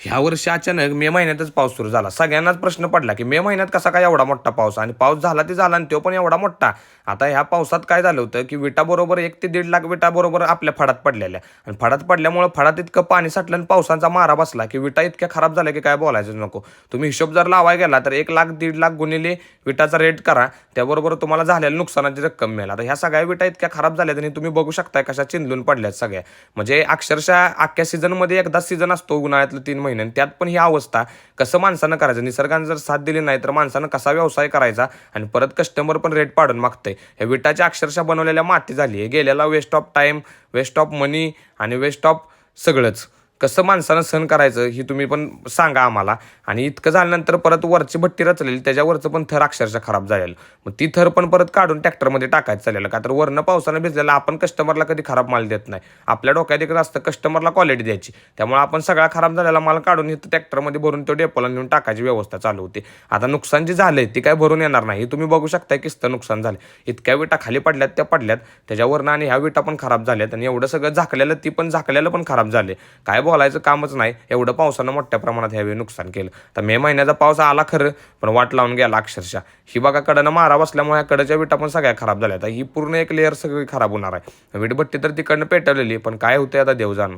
ह्या वर्षी अचानक मे महिन्यातच पाऊस सुरू झाला. सगळ्यांनाच प्रश्न पडला, की मे महिन्यात कसा काय एवढा मोठा पाऊस आणि पाऊस झाला ते झाला आणि तो पण एवढा मोठा. आता ह्या पावसात काय झालं होतं, की विटाबरोबर 1 ते 1.5 लाख विटा बरोबर आपल्या फडात पडलेल्या आणि फडात पडल्यामुळं फडात इतकं पाणी साठलं आणि पावसाचा मारा बसला, की विटा इतक्या खराब झाल्या, की काय बोलायचं नको. तुम्ही हिशोब जर लावायला गेला तर 1 लाख 1.5 लाख गुणिले विटाचा रेट करा. त्याबरोबर तुम्हाला झालेल्या नुकसानाची रक्कम मिळेल. आता ह्या सगळ्या विटा इतक्या खराब झाल्यात आणि तुम्ही बघू शकताय कशा चिंदून पडल्यात सगळ्या. म्हणजे अक्षरशः अख्ख्या सीझनमध्ये एकदाच सीझन असतो उन्हाळ्यातलं 3 महिने आणि त्यात पण ही अवस्था. कसं माणसानं करायचं? निसर्गाने जर साथ दिली नाही तर माणसानं कसा व्यवसाय करायचा आणि परत कस्टमर पण रेट पाडून मागतंय. ह्या विटाच्या अक्षरशः बनवलेल्या माती झाली आहे. गेलेला waste of time, waste of money आणि वेस्ट ऑफ सगळंच. कसं माणसानं सहन करायचं ही तुम्ही पण सांगा आम्हाला. आणि इतकं झाल्यानंतर परत वरची भट्टी रचलेली त्याच्यावरचं पण थर अक्षरशः खराब झालेलं. मग ती थर पण परत काढून ट्रॅक्टरमध्ये टाकायचं चाललेलं. का तर वरनं पावसानं भिजलेलं आपण कस्टमरला कधी खराब माल देत नाही. आपल्या डोक्यात एक असतं कस्टमरला क्वालिटी द्यायची. त्यामुळे आपण सगळा खराब झालेला माल काढून इथं ट्रॅक्टरमध्ये भरून तो डेपोला नेऊन टाकायची व्यवस्था चालू होती. आता नुकसान जे झालंय ती काय भरून येणार नाही. तुम्ही बघू शकताय किस्तं नुकसान झालं. इतक्या विटा खाली पडल्यात त्या पडल्यात त्याच्यावरनं आणि ह्या विटा पण खराब झाल्यात आणि एवढं सगळं झाकलेलं ती पण झाकलेलं पण खराब झाले. काय बोलायचं कामच नाही. एवढं पावसानं मोठ्या प्रमाणात ह्यावेळी नुकसान केलं. तर मे महिन्याचा पाऊस आला खरं, पण वाट लावून गेला अक्षरशः. ही बघा कडनं मारा बसल्यामुळे ह्या कडच्या विटा पण सगळ्या खराब झाल्या. आता ही पूर्ण एक लेअर सगळी खराब होणार आहे. वीटभट्टी तर तिकडनं पेटवलेली, पण काय होतंय आता देव जाणं.